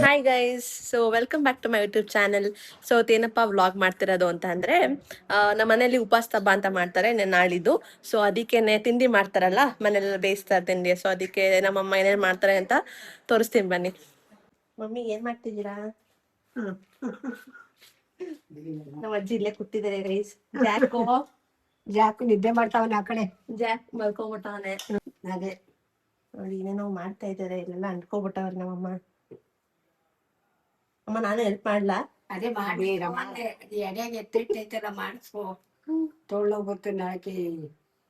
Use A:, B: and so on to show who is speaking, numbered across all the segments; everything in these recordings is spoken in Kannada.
A: Hi guys, so welcome back to my YouTube channel. So ಏನಪ್ಪ ವ್ಲಾಗ್ ಮಾಡ್ತಿರೋದು ಅಂತ ಅಂದ್ರೆ, ನಮ್ಮ ಮನೇಲಿ ಉಪವಾಸ ಹಬ್ಬ ಅಂತ ಮಾಡ್ತಾರೆ ನಾಳಿದ್ದು. ಸೊ ಅದಕ್ಕೇನೆ ತಿಂಡಿ ಮಾಡ್ತಾರಲ್ಲ, ಮನೇಲೆಲ್ಲ ಬೇಯಿಸ್ತಾರೆ ತಿಂಡಿ. ಸೊ ಅದಕ್ಕೆ ನಮ್ಮಮ್ಮ ಏನೇನು ಮಾಡ್ತಾರೆ ಅಂತ ತೋರಿಸ್ತೀನಿ ಬನ್ನಿ. ಮಮ್ಮಿ ಏನ್ ಮಾಡ್ತಿದ್ದೀರಾ? ನಮ್ಮ ಅಜ್ಜಿ ಇಲ್ಲೇ ಕೂತಿದ್ದಾರೆ ಗೈಸ್.
B: ಜಾಕು ನಿದ್ದೆ ಮಾಡ್ತಾವನೆ ಆ ಕಡೆ.
A: ಜಾಕ್ ಮಲ್ಕೊಬಿಟ್ಟವನೆ.
B: ಅದೇ
A: ನೋಡಿ ಏನೇನೋ ಮಾಡ್ತಾ ಇದ್ದಾರೆ, ಇಲ್ಲೆಲ್ಲ ಅಂಟ್ಕೊಬಿಟ್ಟವ್ರೆ ನಮ್ಮಮ್ಮ. ಅಮ್ಮ ನಾನು ಹೆಲ್ಪ್ ಮಾಡ್ಲಾ?
B: ಅದೇ ಮಾಡಿ ಎಡೆಗೆ ಎತ್ತಿಟ್ಟೈತೆಲ್ಲ ಮಾಡಿಸ್ಕೊ. ತೊಳ್ಳೋಗ್ಬತ್ತು ನಾಕಿ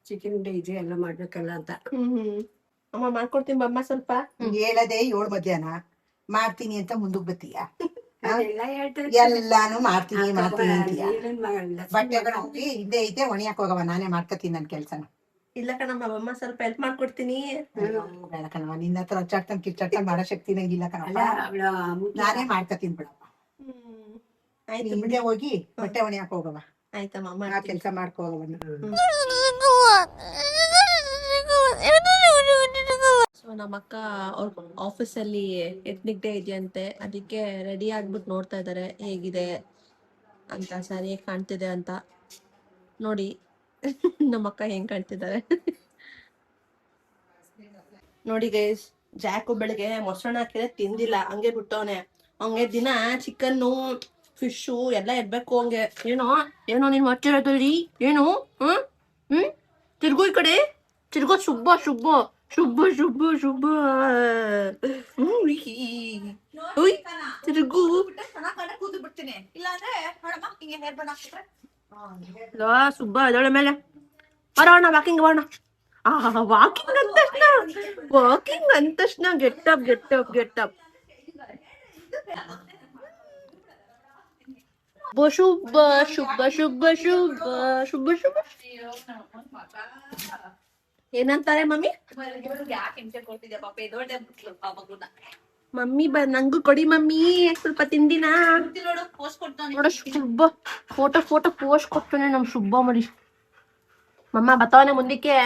B: ಚಿಕನ್ ಇದು ಎಲ್ಲ ಮಾಡ್ಬೇಕಲ್ಲ ಅಂತ.
A: ಅಮ್ಮ ಮಾಡ್ಕೊಡ್ತೀನಿ ಬಮ್ಮ. ಸ್ವಲ್ಪ
C: ಹೇಳದೆ 7 ಮಧ್ಯಾಹ್ನ ಮಾಡ್ತೀನಿ ಅಂತ ಮುಂದಕ್ಕೆ ಬತ್ತೀಯ.
B: ಅದೆಲ್ಲ ಹೇಳ್ತಾರೆ.
C: ಎಲ್ಲಾನು ಮಾಡ್ತೀನಿ ಅಂತೀಯ.
B: ನೀನೇನ್ ಮಾಡಲ್ಲ.
C: ಬಟ್ಟೆಗಳು ಹಿಂದೆ ಐತೆ ಒಣಿಯಾಕ್ ಹೋಗವ, ನಾನೇ ಮಾಡ್ಕೊತೀನಿ ನನ್ ಕೆಲ್ಸನ.
A: ಇಲ್ಲ ಕಣಮ್ಮ, ಬಮ್ಮ ಸ್ವಲ್ಪ ಹೆಲ್ಪ್ ಮಾಡ್ಕೊಡ್ತೀನಿ.
C: ಬೇಡ ಕಣವ, ನಿನ್ನ ಹತ್ರ ಹಚ್ಚಾಡ್ತಾನೆ ಕಿಚ್ಚಾಡ್ತಾನೆ ಮಾಡೋ ಶಕ್ತಿ ನಂಗಿಲ್ಲ ಕಣಪ್ಪ. ನಾನೇ ಮಾಡ್ಕೊತೀನಿ ಬಿಡಪ್ಪ.
A: ಆಯ್ತು
C: ಹಿಂದೆ ಹೋಗಿ ಬಟ್ಟೆ ಒಣಿಯಾಕ್ ಹೋಗವ.
A: ಆಯ್ತಮ್ಮ,
C: ಆ ಕೆಲ್ಸ ಮಾಡ್ಕೊ ಹೋಗವ.
A: ಸೊ ನಮ್ಮ ಅಕ್ಕ ಅವ್ರ ಆಫೀಸಲ್ಲಿ ಎತ್ನಿಕ್ ಡೇ ಇದೆಯಂತೆ, ಅದಕ್ಕೆ ರೆಡಿ ಆಗ್ಬಿಟ್ಟು ನೋಡ್ತಾ ಇದ್ದಾರೆ ಹೇಗಿದೆ ಅಂತ, ಸರಿಯಾಗಿ ಕಾಣ್ತಿದೆ ಅಂತ. ನೋಡಿ ನಮ್ಮ ಅಕ್ಕ ಹೆಂಗ್ ಕಾಣ್ತಿದ್ದಾರೆ ನೋಡಿ ಗೈಸ್. ಜಾಕು ಬೆಳಗ್ಗೆ ಮೊಸರನ್ನ ಹಾಕಿದ್ರೆ ತಿಂದಿಲ್ಲ, ಹಂಗೆ ಬಿಟ್ಟವನೆ. ಹಂಗೆ ದಿನ ಚಿಕನ್ನು ಫಿಶು ಎಲ್ಲ ಇರ್ಬೇಕು ಹಂಗೆ. ಏನೋ ನೀನ್ ಮಾಡ್ತಿರೋದ್ರಿ ಏನು? ತಿರ್ಗು ಈ ಕಡೆ, ತಿರ್ಗೋ. ಶುಭ ಶುಭ ಶುಭ ಶುಭ ಶುಭ. ತಿರುಗು. ಸುಬ್ಬ ಅದೊಳೆ ಮೇಲೆ ಬರೋಣ, ವಾಕಿಂಗ್ ಬರೋಣ. ವಾಕಿಂಗ್ ಅಂದ ತಕ್ಷಣ ಗೆಟ್ಟಪ್ ಗೆಟ್ಟಪ್ ಗೆಟ್ಟಪ್. ಶುಭ ಶುಭ ಶುಭ ಶುಭ ಶುಭ ಶುಭ. ಏನಂತಾರೆ ಮಮ್ಮಿ? ಮಮ್ಮಿ ನಂಗೂ ಕೊಡಿ ಮಮ್ಮಿ ಸ್ವಲ್ಪ ತಿಂಡಿನ. ನೋಡ ಶುಭ ಫೋಟೋ ಪೋಸ್ಟ್ ಕೊಡ್ತಾನೆ ನಮ್ ಶುಭ ಮರಿ. ಮಮ್ಮ ಬತ್ತವನೆ ಮುಂದಕ್ಕೆ.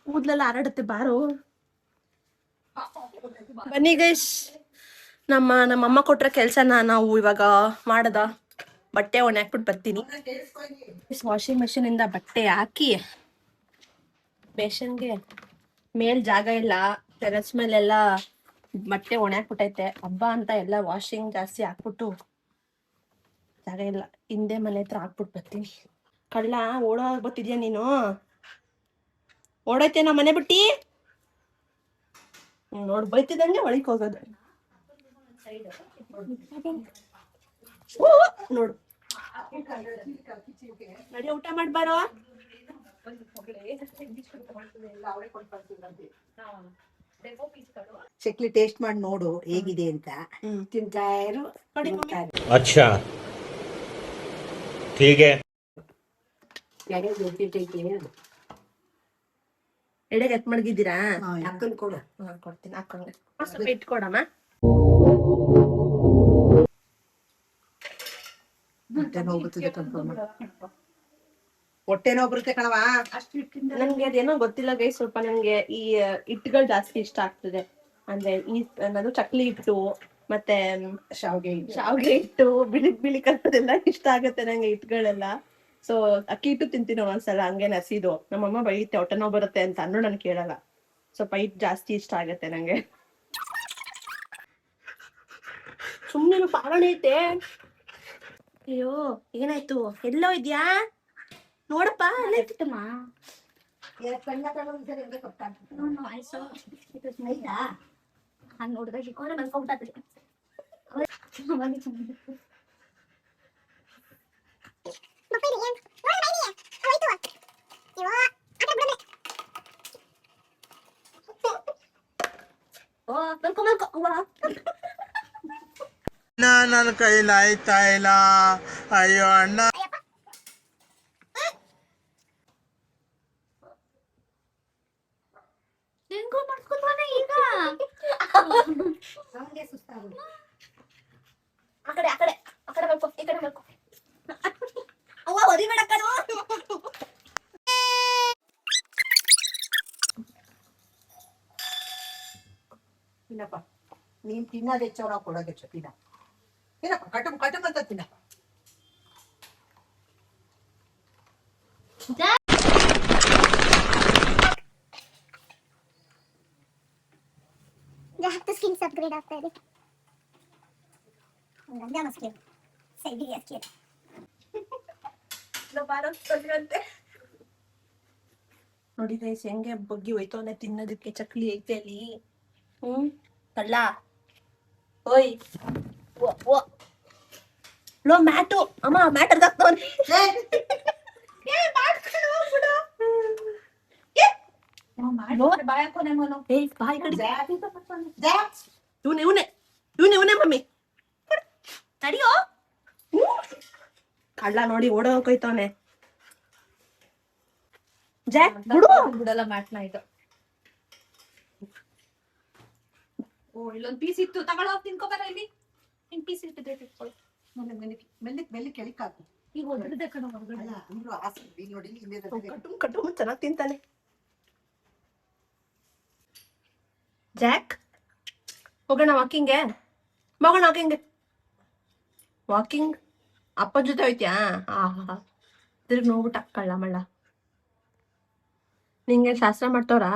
A: ಕೂದ್ಲೆಲ್ಲ ಹರಡುತ್ತೆ, ಬಾರೋ. ಬನ್ನಿ ಗೈಸ್, ನಮ್ಮಮ್ಮ ಕೊಟ್ರ ಕೆಲ್ಸನ ನಾವು ಇವಾಗ ಮಾಡದ. ಬಟ್ಟೆ ಒಣ ಹಾಕ್ಬಿಟ್ಟು ಬರ್ತೀನಿ. ವಾಷಿಂಗ್ ಮೆಷಿನ್ ಇಂದ ಬಟ್ಟೆ ಹಾಕಿ ಬೇಷನ್ಗೆ ಮೇಲ್ ಜಾಗ ಇಲ್ಲ, ಟೆರೆಸ್ ಮೇಲೆಲ್ಲ ಬಟ್ಟೆ ಒಣ ಹಾಕ್ಬಿಟ್ಟೈತೆ. ಹಬ್ಬ ಅಂತ ಎಲ್ಲ ವಾಷಿಂಗ್ ಜಾಸ್ತಿ ಹಾಕ್ಬಿಟ್ಟು ಜಾಗ ಇಲ್ಲ, ಹಿಂದೆ ಮನೆ ಹತ್ರ ಹಾಕ್ಬಿಟ್ಟು ಬರ್ತೀನಿ. ಕಳ್ಳ ಓಡೋಗ್ ಬರ್ತಿದ್ಯಾ ನೀನು? ಓಡೈತೆ ನಾ ಮನೆ ಬಿಟ್ಟಿ. ನೋಡ್ ಬೈತಿದಂಗೆ ಒಳಕ್ ಹೋಗೋದು. ನೋಡು, ನಡಿ ಊಟ ಮಾಡ್ಬಾರೋ.
C: ಚಕ್ಲಿ ಟೇಸ್ಟ್ ಮಾಡಿ ನೋಡು ಹೇಗಿದೆ ಅಂತ.
B: ತಿಂತಾ ಇರು.
D: अच्छा ठीक है.
B: ಎಡೆಗೆ ಎತ್ತಿಟ್ಟೈತೆ.
A: ಎಡೆಗೆ ಎತ್ ಮಡಗಿದ್ದೀರಾ?
B: ಅಕ್ಕನ್ ಕೊಡು.
A: ಕೊಡ್ತೀನಿ, ಹಾಕೊಂಡೆ ಸ್ವಲ್ಪ ಇಟ್ಕೊಡಮ್ಮ.
C: ಹೊಟ್ಟೆ ನೋವು ಬರ್ತದೆ ಕನ್ಫರ್ಮ್. ಹೊಟ್ಟೆ ನೋವು ಬರುತ್ತೆ ಕಣವಾ.
A: ನನ್ಗೆ ಅದೇನೋ ಗೊತ್ತಿಲ್ಲ ಗೈ, ಸ್ವಲ್ಪ ನನ್ಗೆ ಈ ಹಿಟ್ಟುಗಳು ಜಾಸ್ತಿ ಇಷ್ಟ ಆಗ್ತದೆ. ಅಂದ್ರೆ ಈ ನಾನು ಚಕ್ಲಿ ಹಿಟ್ಟು ಮತ್ತೆ
C: ಶಾವ್ಗೆ
A: ಹಿಟ್ಟು ಬಿಳಿ ಕಲರ್ದೆಲ್ಲ ಇಷ್ಟ ಆಗುತ್ತೆ ನಂಗೆ, ಹಿಟ್ಟುಗಳೆಲ್ಲ. ಸೊ ಅಕ್ಕಿ ಹಿಟ್ಟು ತಿಂತೀನಿ ಒಂದ್ಸಲ ಹಂಗೆ ನಸಿದು. ನಮ್ಮಮ್ಮ ಬೈಯುತ್ತೆ ಹೊಟ್ಟೆ ನೋವು ಬರುತ್ತೆ ಅಂತ, ಅಂದ್ರೂ ನನ್ ಕೇಳಲ್ಲ. ಸ್ವಲ್ಪ ಹಿಟ್ಟು ಜಾಸ್ತಿ ಇಷ್ಟ ಆಗತ್ತೆ ನಂಗೆ. ಸುಮ್ಮನೆ ಪಾರಣ ಐತೆ. ಅಯ್ಯೋ ಏನಾಯ್ತು? ಎಲ್ಲೋ ಇದ್ಯಾ ನೋಡಪ್ಪ. ಅಲ್ಲೇ ಇತ್ತಮ್ಮ. ನೋಡಿದ್ರೆ
D: ನನ್ನ ಕೈಲಾಯ್ತಾ ಇಲ್ಲ. ಅಯ್ಯೋ ಅಣ್ಣ.
A: ಆ ಕಡೆ ಮಲ್ಕೊ, ಈ ಕಡೆ ಮಲ್ಕೊ. ಅವ್ವ ಹೊರಿಬೇಡ ಕಣೋ.
C: ತಿನ್ನಪ್ಪ. ನೀನ್ ತಿನ್ನೋದು ಹೆಚ್ಚೋ ನಾವು ಕೊಡೋದು ಹೆಚ್ಚು. ತಿನ್ನಪ್ಪ, ಕಟಮ್ ಅಂತ ತಿನ್ನಪ್ಪ.
E: ಜಾಸ್ತಿ ಸ್ಕಿನ್ಸ್ ಅಪ್ಗ್ರೇಡ್ ಆಗ್ತಾ ಇದೆ. ಗಂಜಾ ಮಸ್ಕೆ ಸೈಡಿಗೆ ಅಕ್ಕಿ
A: ನೋಡಿ ಗೈಸ್ ಹೆಂಗೆ ಬಗ್ಗಿ ಹೋಯ್ತವನೆ ತಿನ್ನೋದಕ್ಕೆ. ಚಕ್ಲಿ ಐತೆ ಅಲ್ಲಿ. ಕಳ್ಳ ಓಯ್ ಲೋ ಮ್ಯಾಟು ಅಮ್ಮ ಮ್ಯಾಟ್ ಅರ್ಧಾಕ್ತವನೆ. ಇವನೇ ಮಮ್ಮಿ ತಡಿಯೋ. ಕಳ್ಳ ನೋಡಿ ಓಡೋಕೋಯ್ತವನೆ. ಜಾಕ್
F: ಬಿಡಲ್ಲ ಮ್ಯಾಟ್ನ ಇದು. ಓ ಇಲ್ಲೊಂದ್ ಪೀಸ್ ಇತ್ತು, ತಗೊಳ್ಳೋ ತಿನ್ಕೋಬಾರ. ಇಲ್ಲಿ ನಿನ್ ಪೀಸ್ ಇಟ್ಟಿದ್ರೆ ತಿಳ್ಕೊಳ್ಳಿ.
C: ಮೆಲ್ಲಿ ಕೆಳಿಕಾಕು.
F: ಈಗ ಹೊರಗಡೆ ಕಣ ಹೊರಗಡೆ.
C: ಅಲ್ಲ ಅಂದ್ರು ಆಸೆ ಈಗ ನೋಡಿ ಹಿಂದೆ
A: ಕಟ್ಟು ಚೆನ್ನಾಗಿ ತಿಂತಾನೆ. ಜಾಕ್ ಹೋಗೋಣ ವಾಕಿಂಗ್ಗೆ. ವಾಕಿಂಗ್ ಅಪ್ಪನ ಜೊತೆ ಹೋಯ್ತ್ಯಾ? ತಿರ್ಗಿ ನೋಡ್ಬಿಟ್ಟ ಕಳ್ಳ ಮಳ್ಳ. ನಿಂಗೆ ಶಾಸ್ತ್ರ ಮಾಡ್ತವ್ರಾ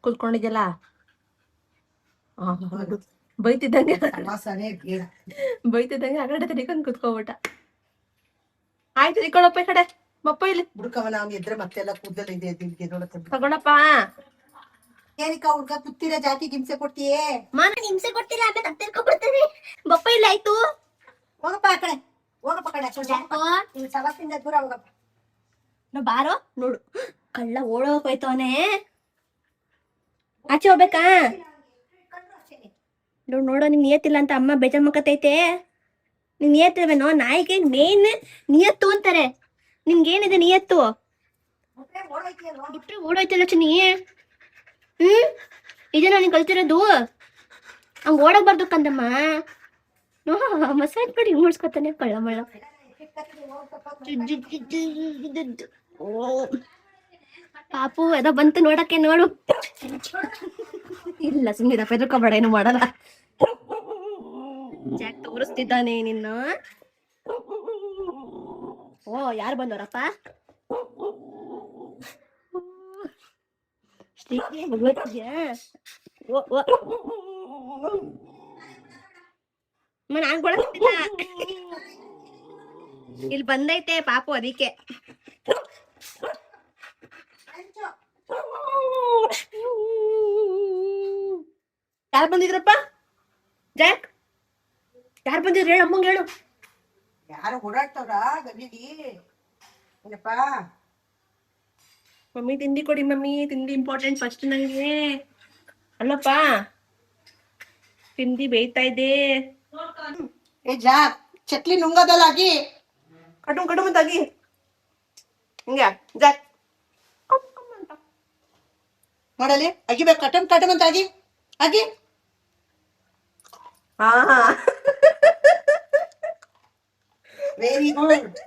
A: ಕೂತ್ಕೊಂಡಿದ್ಯಲ್ಲ? ಬೈತಿದ್ದಂಗೆ ಆ ಕಡೆ ತಿರ್ಕೊಂಡ್ ಕುತ್ಕೋಬಿಟ್ಟ. ಆಯ್ತು ತಿರ್ಕೊಳಪ್ಪ ಈ ಕಡೆ ಬಪ್ಪ ಇಲ್ಲಿ
C: ಹುಡುಕವನ ಅವ್ನು ಎದ್ರೆ ಮತ್ತೆಲ್ಲ ಕೂದಲು ಇದೆ
A: ತಗೊಳಪ್ಪ.
C: ಏನಕ್ಕ ಹುಡ್ಕ ಕುತ್ತಿರ ಜಾತಿಗೆ ಹಿಂಸೆ ಕೊಡ್ತೀಯೇ?
E: ಹಿಂಸೆ ಕೊಡ್ತಿಲ್ಲ, ಆಮೇಲೆ ತತ್ತಿರ್ಕೊಬಿಡ್ತೀನಿ. ಬಪ್ಪ ಇಲ್ಲ ಆಯ್ತು.
C: ಹೋಗಪ್ಪ ಆ ಕಡೆ, ಹೋಗಪ್ಪ ಕಡೆ. ನೀನ್ ಸವಾಸಿಂದ ದೂರ ಹೋಗಪ್ಪ.
A: ಬಾರೋ ನೋಡು ಕಳ್ಳ ಓಡೋಕೋಯ್ತವನೆ. ಆಚೆ ಹೋಗ್ಬೇಕಾ? ನೋಡೋ ನಿನ್ ನಿಯತ್ತಿಲ್ಲ ಅಂತ ಅಮ್ಮ ಬೇಜಾರ್ ಮಕ್ಕತೈತೆ. ನಿನ್ ನಿಯತ್ತಿಲ್ವೇನೋ? ನಾಯಿಗೆ ಮೇನ್ ನಿಯತ್ತು ಅಂತಾರೆ. ನಿನ್ಗೇನಿದೆ ನಿಯತ್ತು? ಬಿಟ್ರೆ ಓಡೋಯ್ತಲ್ಲ ಚಿನ್ನಿ. ಇದನ್ನ ನೀನ್ ಕಲ್ತಿರೋದು? ಹಂಗ ಓಡೋಗ್ಬಾರ್ದು ಕಂದಮ್ಮ. ಮಸಾಜ್ ಮಾಡಿ ಮೂಡ್ಸ್ಕೊತಾನೆ ಕಳ್ಳ ಮಳ್ಳ. ಪಾಪು ಏನೋ ಬಂತು ನೋಡಕ್ಕೆ. ನೋಡು ಇಲ್ಲ ಸುಮ್ಮನೆ ಪೆದರ್ಕೋಬೇಡ, ಏನು ಮಾಡಲ್ಲ. ಜಾಕ್ ತೋರಿಸ್ತಿದ್ದಾನೆ ನಿನ್ನ. ಓ ಯಾರು ಬಂದವರಪ್ಪ? ಶ್ರೀಗೆ ಮಗುವತ್ತಿದ್ಯಾ? ನಾನ್ ಕೊಡಕ್ತಿಲ್ಲ. ಇಲ್ಲಿ ಬಂದೈತೆ ಪಾಪು ಅದಕ್ಕೆ. ಯಾರು ಬಂದಿದ್ರಪ್ಪ? ಜಾಕ್ ಯಾರು ಬಂದಿದ್ರು? ಹೇಳು ಅಮ್ಮಂಗೆ ಹೇಳು.
C: ಯಾರು ಓಡಾಡ್ತವ್ರ ಗಲ್ಲಿಲಿ? ಏನಪ್ಪ
A: ಮಮ್ಮಿ ತಿಂಡಿ ಕೊಡಿ ಮಮ್ಮಿ. ತಿಂಡಿ ಇಂಪಾರ್ಟೆಂಟ್ ಫಸ್ಟ್ ನಂಗೆ. ಅಲ್ಲಪ್ಪ ತಿಂಡಿ ಬೇಯ್ತಾ ಇದೆ.
C: ಏ ಜಾಕ್ ಚಕ್ಲಿ ನುಂಗೋದಲ್ಲಾಗಿ
A: ಕಟು ಮಂತಾಗಿ ಹಿಂಗ ಜಾಕ್
C: ನೋಡಲಿ ಅಗಿಬೇಕು. ಕಟಮ್ ಅಂತಾಗಿ ಆಗಿ. Very good.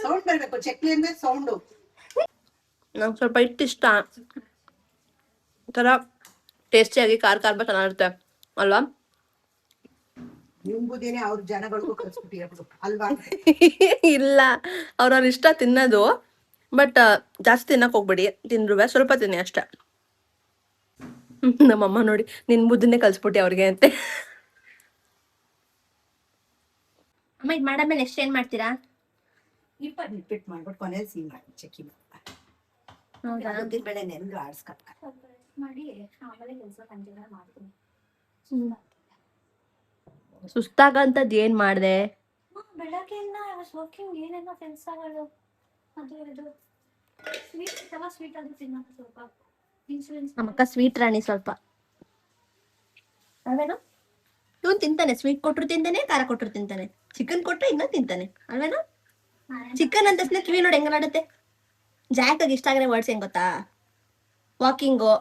C: ಸೌಂಡ್ ಬರ್ಬೇಕು. ಚಕ್ಲಿ ಅಂದ್ರೆ ಸೌಂಡು.
A: ನಂಗೆ ಸ್ವಲ್ಪ ಹಿಟ್ಟು ಇಷ್ಟ. ಒಂಥರ ಟೇಸ್ಟಿಯಾಗಿ ಖಾರ ಚೆನ್ನಾಗಿರುತ್ತೆ ಅಲ್ವಾ?
C: ನಿಂಬುದೇನೆ ಅವ್ರ ಜನಗಳಿಗೂ ಕಲ್ಸ್ಬಿಟ್ಟಿರ್ಬಿಡು ಅಲ್ವಾ?
A: ಇಲ್ಲ ಅವ್ರವ್ರ ಇಷ್ಟ ತಿನ್ನೋದು. ಬಟ್ ಜಾಸ್ತಿ ತಿನ್ನಕ್ ಹೋಗ್ಬೇಡಿ. ತಿಂದ್ರು ಸ್ವಲ್ಪ ತಿನ್ನಿ ಅಷ್ಟೆ. ನಮ್ಮಮ್ಮ ನೋಡಿ ನಿನ್ ಬುದ್ಧನ್ನೇ ಕಲ್ಸ್ಬಿಟ್ಟಿ ಅವ್ರಿಗೆ ಅಂತೆ. ಅಮ್ಮ ಇದು ಮಾಡಾದ್ಮೇಲೆ ನೆಕ್ಸ್ಟ್ ಏನ್ ಮಾಡ್ತೀರಾ?
C: ರಿಪೀಟ್ ಮಾಡ್ಬಿಟ್ಟು ಕೊನೆಯಲ್ಲಿ ಸಿಹಿ ಮಾಡಿ ಚಕ್ಕಿ ಬೆಳೆ ನೆನ್ಗೆ ಆಡ್ಸ್ಕೊತ
F: ಮಾಡಿ ಆಮೇಲೆ ಕೆಲಸ ಕಂಟಿನ್ಯೂ ಮಾಡ್ತೀನಿ.
A: ಸುಸ್ತಾಗಂತದ್ ಏನ್ ಮಾಡ್ದೆ?
F: ಬೆಳಗ್ಗೆಯಿಂದ ವಾಕಿಂಗ್ ಏನೇನೋ ಕೆಲಸಗಳು ಅದು ಇದು. ಸ್ವೀಟ್ ಅಥವಾ ಸ್ವೀಟ್ ಅದು ತಿನ್ನೋದು ಸ್ವಲ್ಪ ಇನ್ಸುಲಿನ್ಸ್.
A: ನಮ್ಮಕ್ಕ ಸ್ವೀಟ್ ರಾಣಿ ಸ್ವಲ್ಪ. ಅಲ್ವೇನೋ? ಇವನ್ ತಿಂತಾನೆ. ಸ್ವೀಟ್ ಕೊಟ್ರು ತಿಂತಾನೆ, ಖಾರ ಕೊಟ್ರು ತಿಂತಾನೆ. ಚಿಕನ್ ಕೊಟ್ರೆ ಇನ್ನೂ ತಿಂತಾನೆ ಅಲ್ವೇನೋ? ಚಿಕನ್ ಅಂತ ಕಿವಿ ನೋಡಿ ಹೆಂಗಲಾಡುತ್ತೆ. ಜಾಕಾಗಿ ಇಷ್ಟ ಆಗಿರೋ ವರ್ಡ್ಸ್ ಹೆಂಗ್ ಗೊತ್ತಾ? ವಾಕಿಂಗು,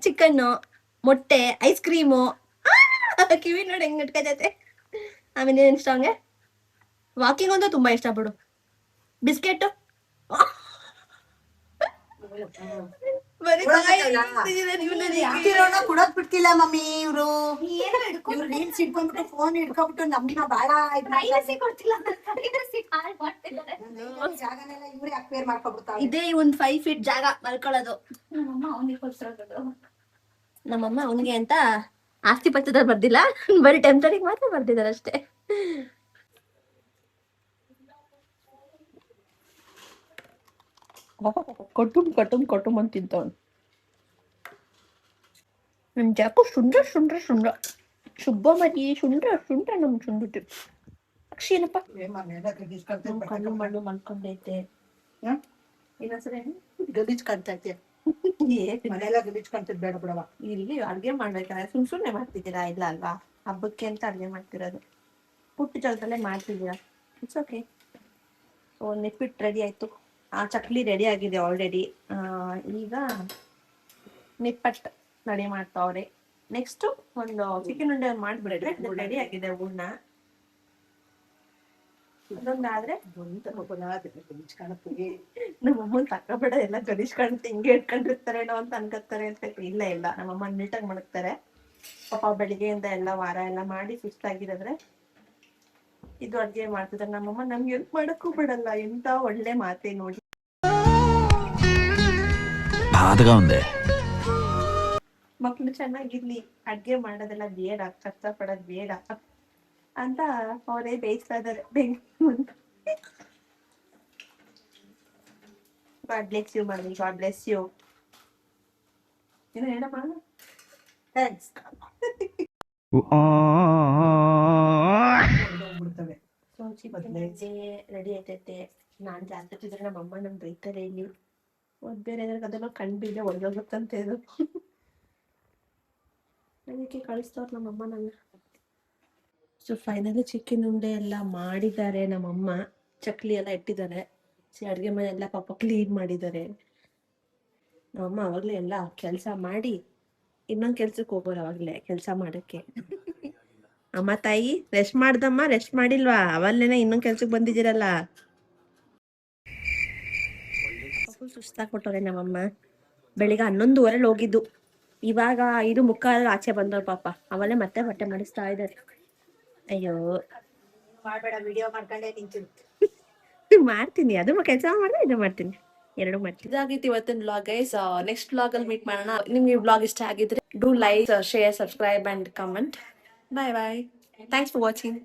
A: ಚಿಕನ್ನು, ಮೊಟ್ಟೆ, ಐಸ್ ಕ್ರೀಮು. ಕಿವಿ ನೋಡಿ ಹೆಂಗ್ ಇಟ್ಕೈತೈತೆ. ಆಮೇಲೆ ಏನ್ ಇಷ್ಟ ಹಂಗೆ? ವಾಕಿಂಗ್ ಅಂತೂ ತುಂಬಾ ಇಷ್ಟ ಬಿಡು. ಬಿಸ್ಕೆಟ್ ಬರೀ ಬಾಯಿ ಇಡ್ತಿದ್ದೀರ ನೀವು ನನಗೆ.
C: ಇಟ್ಟಿರೋಣ ಕೊಡೋದ್ ಬಿಡ್ತಿಲ್ಲ ಮಮ್ಮಿ ಇವ್ರು.
F: ಏನೋ ಹಿಡ್ಕೊಂಡು
C: ಇವ್ರು ರೀಲ್ಸ್ ಇಟ್ಕೊಂಡ್ಬಿಟ್ಟು ಫೋನ್ ಇಟ್ಕೊಂಡ್ಬಿಟ್ಟು ನಮ್ಮನ್ನ ಬಾಳ
F: ಪ್ರೈವಸಿ ಕೊಡ್ತಿಲ್ಲ ಅಂತ ಪ್ರೈವಸಿ ಹಾಳು ಮಾಡ್ತಿದ್ದಾರೆ.
C: ಜಾಗನೆಲ್ಲ ಇವ್ರೆ ಅಕ್ವೇರ್ ಮಾಡ್ಕೊಬಿಡ್ತಾವೆ.
A: ಇದೇ ಒಂದ್ 5 ಫೀಟ್ ಜಾಗ ಮಲ್ಕೊಳ್ಳೋದು.
F: ನಮ್ಮಮ್ಮ ಅವನಿಗೆ ಕೊಡ್ತಿರೋದು.
A: ನಮ್ಮಮ್ಮ ಅವನಿಗೆ ಅಂತ ಆಸ್ತಿ ಪತ್ರದಲ್ಲಿ ಬರ್ದಿಲ್ಲ, ಬರೀ ಟೆಂಪ್ರರಿಗೆ ಮಾತ್ರ ಬರ್ದಿದ್ದಾರೆ ಅಷ್ಟೇ. ಕೊಟ್ಟುಮ್ ಅಂತ ತಿಂತವನು. ನಮ್ ಜಾಕು ಶುಂಡ್ರ ಶುಭ ಮರಿ ಶುಂಡ್ರ ನಮ್ ಶುಂಡ್ರ ಅಕ್ಷಿ ಏನಪ್ಪ ಕಣ್ಣು ಮಣ್ಣು ಮಲ್ಕೊಂಡೈತೆ.
C: ಗಲೀಜ್ ಕಾಣ್ತೈತೆ ಮನೆಯಲ್ಲ ಗಲೀಜ್ ಕಾಣ್ತೈತೆ. ಬೇಡ ಬಿಡವ,
A: ಇಲ್ಲಿ ಅಡ್ಗೆ ಮಾಡ್ಬೇಕಾದ್ರೆ ಸುಮ್ನೆ ಮಾಡ್ತಿದ್ದೀರಾ? ಇಲ್ಲ ಅಲ್ವಾ, ಹಬ್ಬಕ್ಕೆ ಅಂತ ಅಡ್ಗೆ ಮಾಡ್ತಿರೋದು. ಪುಟ್ಟ ಜಾಗದಲ್ಲೇ ಮಾಡ್ತಿದ್ದೀರಾ, ಇಟ್ಸ್ ಓಕೆ. ಸೊ ನಿಪ್ಪಿಟ್ಟು ರೆಡಿ ಆಯ್ತು, ಆ ಚಕ್ಲಿ ರೆಡಿ ಆಗಿದೆ ಆಲ್ರೆಡಿ. ಈಗ ನಿಪ್ಪಟ್ಟು ರೆಡಿ ಮಾಡ್ತಾವ್ರೆ. ನೆಕ್ಸ್ಟ್ ಒಂದು ಚಿಕನ್ ಉಂಡೆ ಮಾಡ್ಬಿಟ್ರೆ ರೆಡಿ ಆಗಿದೆ ಹೂರ್ಣ. ಅದೊಂದಾದ್ರೆ
C: ಗಲೀಜ್ ಕಾಣುತ್ತೆ.
A: ನಮ್ಮಮ್ಮನ್ ತಕ್ಕಬೇಡ, ಎಲ್ಲ ಗಲೀಜ್ ಕಾಣುತ್ತೆ, ಹಿಂಗೆ ಇಟ್ಕೊಂಡಿರ್ತಾರೇನೋ ಅಂತ ಅನ್ಕೋತಾರೆ ಅಂತ. ಇಲ್ಲ ನಮ್ಮಮ್ಮ ನೀಟಾಗಿ ಮಡಗ್ತಾರೆ. ಪಾಪ ಬೆಳಿಗ್ಗೆಯಿಂದ ಎಲ್ಲ ವಾರ ಎಲ್ಲ ಮಾಡಿ ಸುಸ್ತಾಗಿರೋದ್ರೆ ಇದು ಅಡ್ಗೆ ಮಾಡ್ತಿದ್ದಾರೆ ನಮ್ಮಮ್ಮ. ನಮ್ಗೆ ಹೆಲ್ಪ್ ಮಾಡಕ್ಕೂ ಬಿಡಲ್ಲ. ಎಂತ ಒಳ್ಳೆ ಮಾತೆ ನೋಡಿ. ಮಕ್ಳು ಚೆನ್ನಾಗಿರ್ಲಿ, ಅಡ್ಗೆ ಮಾಡೋದೆಲ್ಲ ಬೇಡ, ಕಷ್ಟ ಪಡೋದ್ ಬೇಡ ಅಂತ ಅವರೇ ಬೇಯಿಸ್ತಾ ಇದಾರೆ. God bless you mummy, god bless you. ಏನು ಹೇಳಮ್ಮ? ಥ್ಯಾಂಕ್ಸ್. ಸೊ ಚಿಕನ್ ರೆಡಿ ಆಯ್ತೈತೆ. ನಾನ್ ಜಾಸ್ತಿ ತಿಂದ್ರೆ ನಮ್ಮಮ್ಮ ನಮ್ ಬೈತಾರೆ. ಇಲ್ಲಿ ಬೇರೆ ಏನಾದ್ರು ಅದೆಲ್ಲ ಕಣ್ ಬಿದ್ದೆ ಒಳಗೋಗುತ್ತಂತೆ ಇದು. ಅದಕ್ಕೆ ಕಳಿಸ್ತವ್ರು ನಮ್ಮಮ್ಮ ನಂಗೆ. ಸೊ ಫೈನಲಿ ಚಿಕನ್ ಉಂಡೆ ಎಲ್ಲ ಮಾಡಿದ್ದಾರೆ ನಮ್ಮಮ್ಮ. ಚಕ್ಲಿ ಎಲ್ಲ ಇಟ್ಟಿದ್ದಾರೆ. ಅಡುಗೆ ಮನೆ ಎಲ್ಲ ಪಾಪ ಕ್ಲೀನ್ ಮಾಡಿದ್ದಾರೆ ನಮ್ಮಮ್ಮ. ಅವಾಗಲೇ ಎಲ್ಲ ಕೆಲಸ ಮಾಡಿ ಇನ್ನೊಂದು ಕೆಲ್ಸಕ್ಕೆ ಹೋಗೋರು. ಅವಾಗಲೇ ಕೆಲಸ ಮಾಡೋಕ್ಕೆ. ಅಮ್ಮ ತಾಯಿ ರೆಸ್ಟ್ ಮಾಡ್ದಮ್ಮ, ರೆಸ್ಟ್ ಮಾಡಿಲ್ವಾ? ಅವಲ್ಲೇನೆ ಇನ್ನೊಂದು ಕೆಲ್ಸಕ್ಕೆ ಬಂದಿದ್ದೀರಲ್ಲ. ಫುಲ್ ಸುಸ್ತಾಗ್ಬಿಟ್ಟವ್ರೆ ನಮ್ಮಮ್ಮ. ಬೆಳಿಗ್ಗೆ 11:15 ಹೋಗಿದ್ದು, ಇವಾಗ 5:45 ಆಚೆ ಬಂದವ್ರು ಪಾಪ. ಅವಲ್ಲೇ ಮತ್ತೆ ಬಟ್ಟೆ ಮಾಡಿಸ್ತಾ ಇದ್ದಾರೆ. ಅಯ್ಯೋ
C: ಮಾಡ್ಬೇಡ, ವಿಡಿಯೋ ಮಾಡ್ಕೊಂಡೆ ನಿಂತಿರು.
A: ಮಾಡ್ತೀನಿ, ಅದು ಕೆಲಸ ಮಾಡಿದ್ರೆ ಇದು ಮಾಡ್ತೀನಿ, ಎರಡು ಮಾಡ್ತೀನಿ. ಇದಾಗಿತ್ತು ಇವತ್ತಿನ ವ್ಲಾಗ್ ಗೈಸ್. ನೆಕ್ಸ್ಟ್ ವ್ಲಾಗ್ ಅಲ್ಲಿ ಮೀಟ್ ಮಾಡೋಣ. ನಿಮ್ಗೆ ಈ ವ್ಲಾಗ್ ಇಷ್ಟ ಆಗಿದ್ರೆ do like, share, subscribe and comment. Bye bye. Thanks for watching.